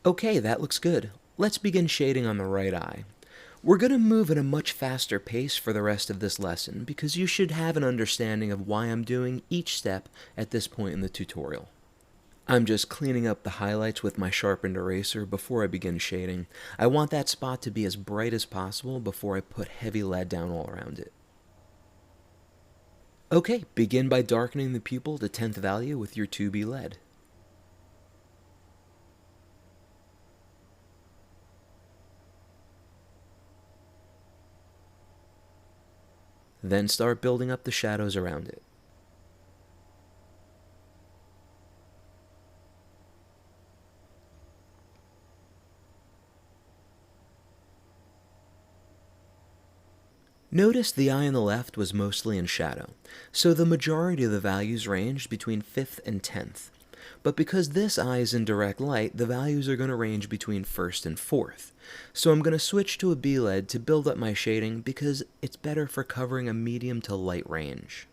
Okay, that looks good. Let's begin shading on the right eye. We're going to move at a much faster pace for the rest of this lesson because you should have an understanding of why I'm doing each step at this point in the tutorial. I'm just cleaning up the highlights with my sharpened eraser before I begin shading. I want that spot to be as bright as possible before I put heavy lead down all around it. Okay, begin by darkening the pupil to 10th value with your 2B lead. Then start building up the shadows around it. Notice the eye on the left was mostly in shadow, so the majority of the values ranged between 5th and 10th. But because this eye is in direct light, the values are going to range between 1st and 4th. So I'm going to switch to a B-lead to build up my shading because it's better for covering a medium to light range.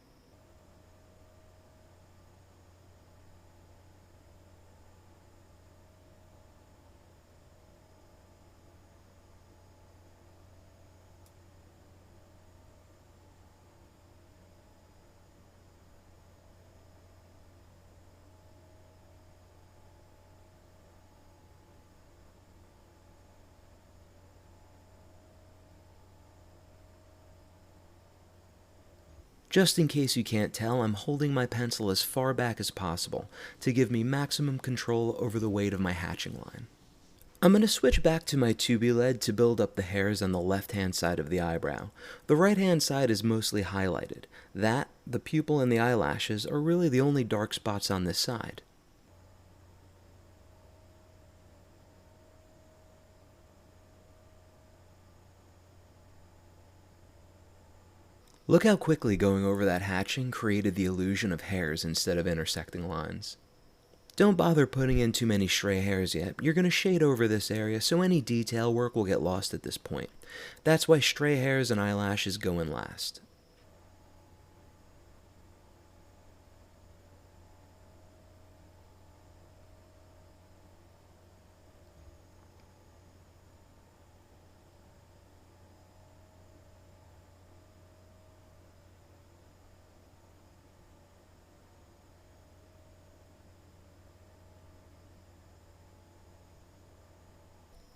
Just in case you can't tell, I'm holding my pencil as far back as possible to give me maximum control over the weight of my hatching line. I'm going to switch back to my 2B lead to build up the hairs on the left-hand side of the eyebrow. The right-hand side is mostly highlighted. That, the pupil, and the eyelashes are really the only dark spots on this side. Look how quickly going over that hatching created the illusion of hairs instead of intersecting lines. Don't bother putting in too many stray hairs yet. You're going to shade over this area, so any detail work will get lost at this point. That's why stray hairs and eyelashes go in last.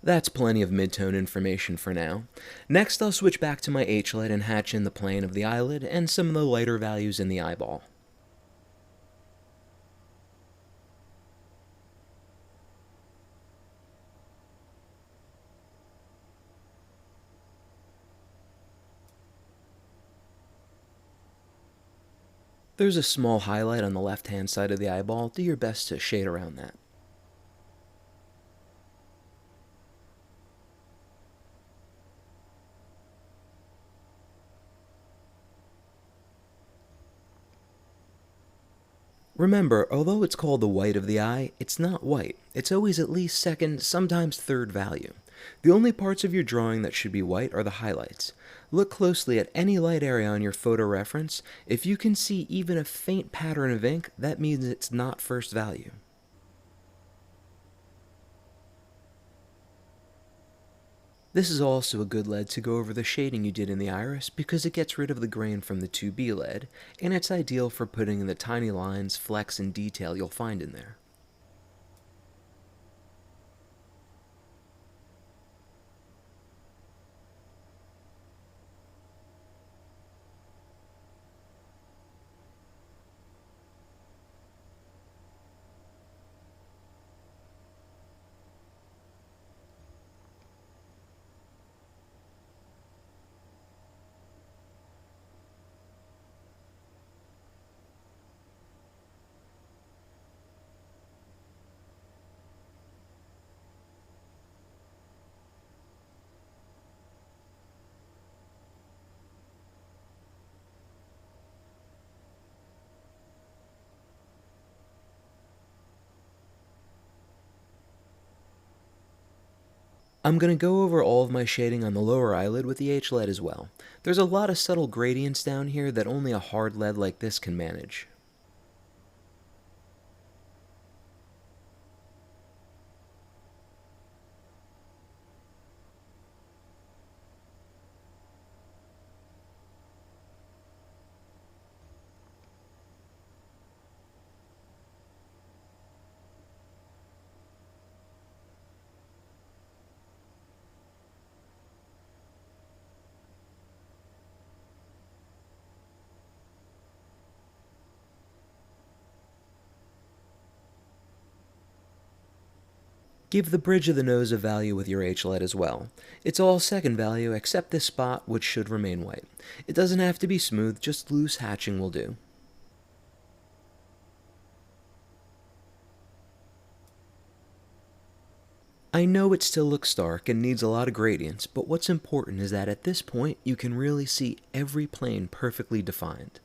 That's plenty of midtone information for now. Next, I'll switch back to my H-lead and hatch in the plane of the eyelid and some of the lighter values in the eyeball. There's a small highlight on the left-hand side of the eyeball. Do your best to shade around that. Remember, although it's called the white of the eye, it's not white. It's always at least second, sometimes third value. The only parts of your drawing that should be white are the highlights. Look closely at any light area on your photo reference. If you can see even a faint pattern of ink, that means it's not first value. This is also a good lead to go over the shading you did in the iris because it gets rid of the grain from the 2B lead, and it's ideal for putting in the tiny lines, flecks, and detail you'll find in there. I'm going to go over all of my shading on the lower eyelid with the H-lead as well. There's a lot of subtle gradients down here that only a hard lead like this can manage. Give the bridge of the nose a value with your H-lead as well. It's all second value except this spot, which should remain white. It doesn't have to be smooth, just loose hatching will do. I know it still looks stark and needs a lot of gradients, but what's important is that at this point you can really see every plane perfectly defined.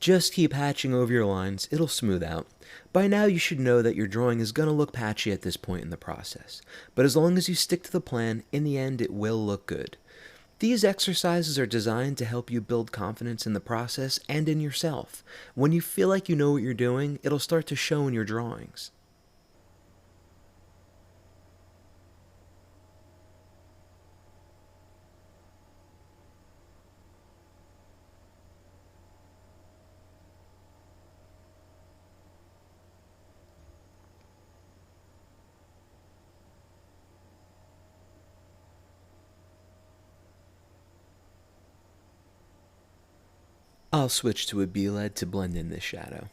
Just keep hatching over your lines, it'll smooth out. By now you should know that your drawing is going to look patchy at this point in the process, but as long as you stick to the plan, in the end it will look good. These exercises are designed to help you build confidence in the process and in yourself. When you feel like you know what you're doing, it'll start to show in your drawings. I'll switch to a B-lead to blend in this shadow.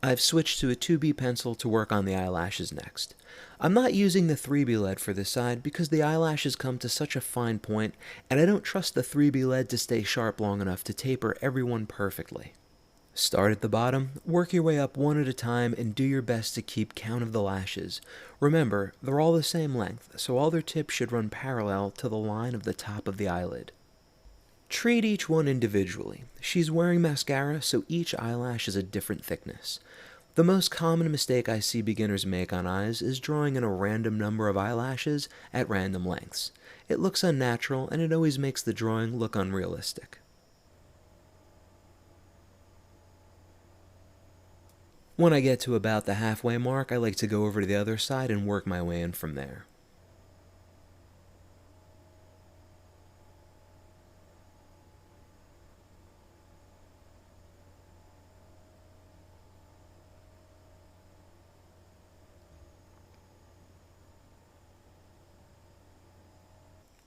I've switched to a 2B pencil to work on the eyelashes next. I'm not using the 3B lead for this side because the eyelashes come to such a fine point and I don't trust the 3B lead to stay sharp long enough to taper everyone perfectly. Start at the bottom, work your way up one at a time, and do your best to keep count of the lashes. Remember, they're all the same length, so all their tips should run parallel to the line of the top of the eyelid. Treat each one individually. She's wearing mascara, so each eyelash is a different thickness. The most common mistake I see beginners make on eyes is drawing in a random number of eyelashes at random lengths. It looks unnatural, and it always makes the drawing look unrealistic. When I get to about the halfway mark, I like to go over to the other side and work my way in from there.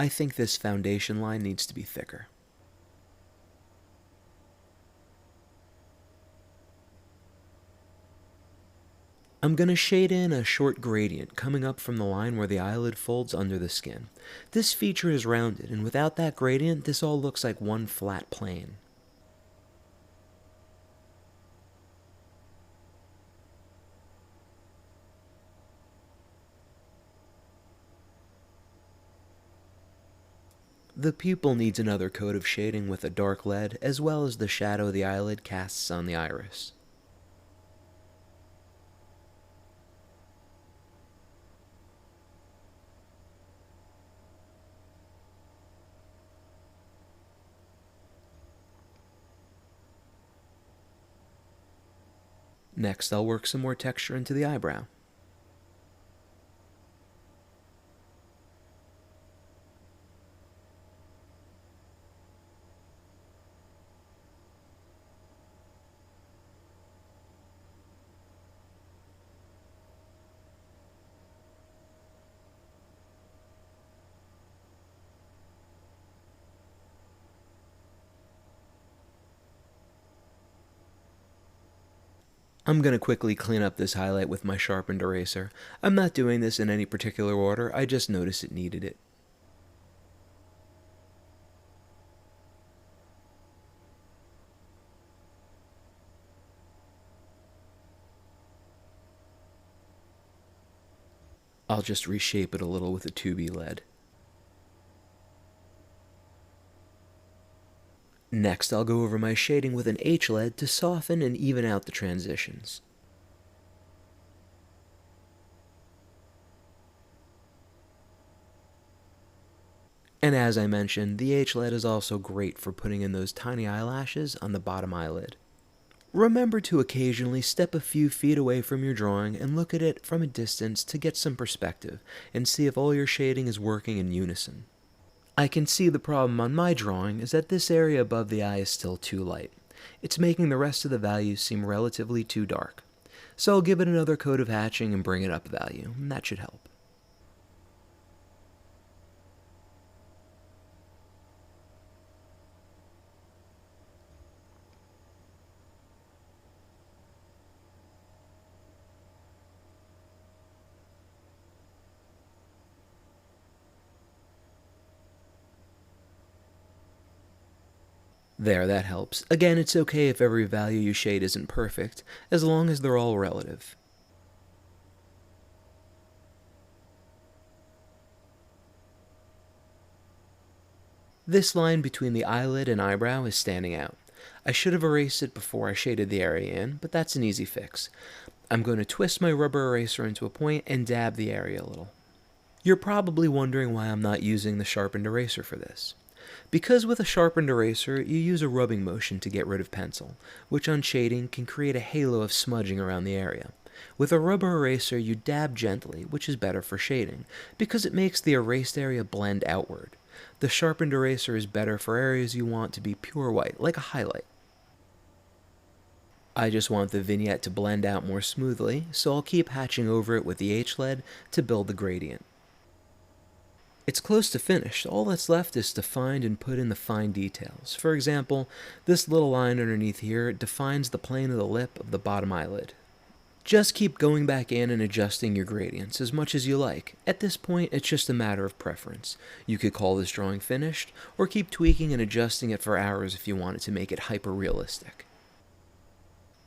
I think this foundation line needs to be thicker. I'm going to shade in a short gradient coming up from the line where the eyelid folds under the skin. This feature is rounded, and without that gradient, this all looks like one flat plane. The pupil needs another coat of shading with a dark lead, as well as the shadow the eyelid casts on the iris. Next, I'll work some more texture into the eyebrow. I'm going to quickly clean up this highlight with my sharpened eraser. I'm not doing this in any particular order, I just noticed it needed it. I'll just reshape it a little with a 2B lead. Next, I'll go over my shading with an H-LED to soften and even out the transitions. And as I mentioned, the H-LED is also great for putting in those tiny eyelashes on the bottom eyelid. Remember to occasionally step a few feet away from your drawing and look at it from a distance to get some perspective and see if all your shading is working in unison. I can see the problem on my drawing is that this area above the eye is still too light. It's making the rest of the values seem relatively too dark. So I'll give it another coat of hatching and bring it up a value, and that should help. There, that helps. Again, it's okay if every value you shade isn't perfect, as long as they're all relative. This line between the eyelid and eyebrow is standing out. I should have erased it before I shaded the area in, but that's an easy fix. I'm going to twist my rubber eraser into a point and dab the area a little. You're probably wondering why I'm not using the sharpened eraser for this. Because with a sharpened eraser, you use a rubbing motion to get rid of pencil, which on shading can create a halo of smudging around the area. With a rubber eraser, you dab gently, which is better for shading, because it makes the erased area blend outward. The sharpened eraser is better for areas you want to be pure white, like a highlight. I just want the vignette to blend out more smoothly, so I'll keep hatching over it with the H-LED to build the gradient. It's close to finished. All that's left is to find and put in the fine details. For example, this little line underneath here defines the plane of the lip of the bottom eyelid. Just keep going back in and adjusting your gradients as much as you like. At this point, it's just a matter of preference. You could call this drawing finished, or keep tweaking and adjusting it for hours if you wanted to make it hyper-realistic.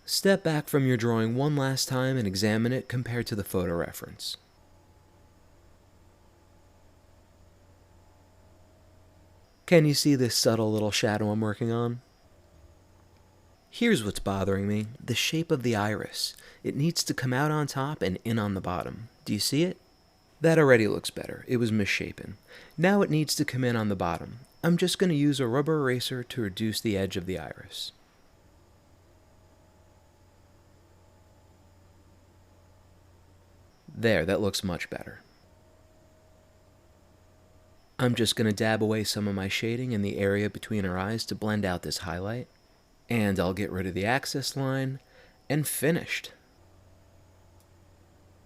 Step back from your drawing one last time and examine it compared to the photo reference. Can you see this subtle little shadow I'm working on? Here's what's bothering me, the shape of the iris. It needs to come out on top and in on the bottom. Do you see it? That already looks better. It was misshapen. Now it needs to come in on the bottom. I'm just going to use a rubber eraser to reduce the edge of the iris. There, that looks much better. I'm just going to dab away some of my shading in the area between her eyes to blend out this highlight. And I'll get rid of the access line, and finished.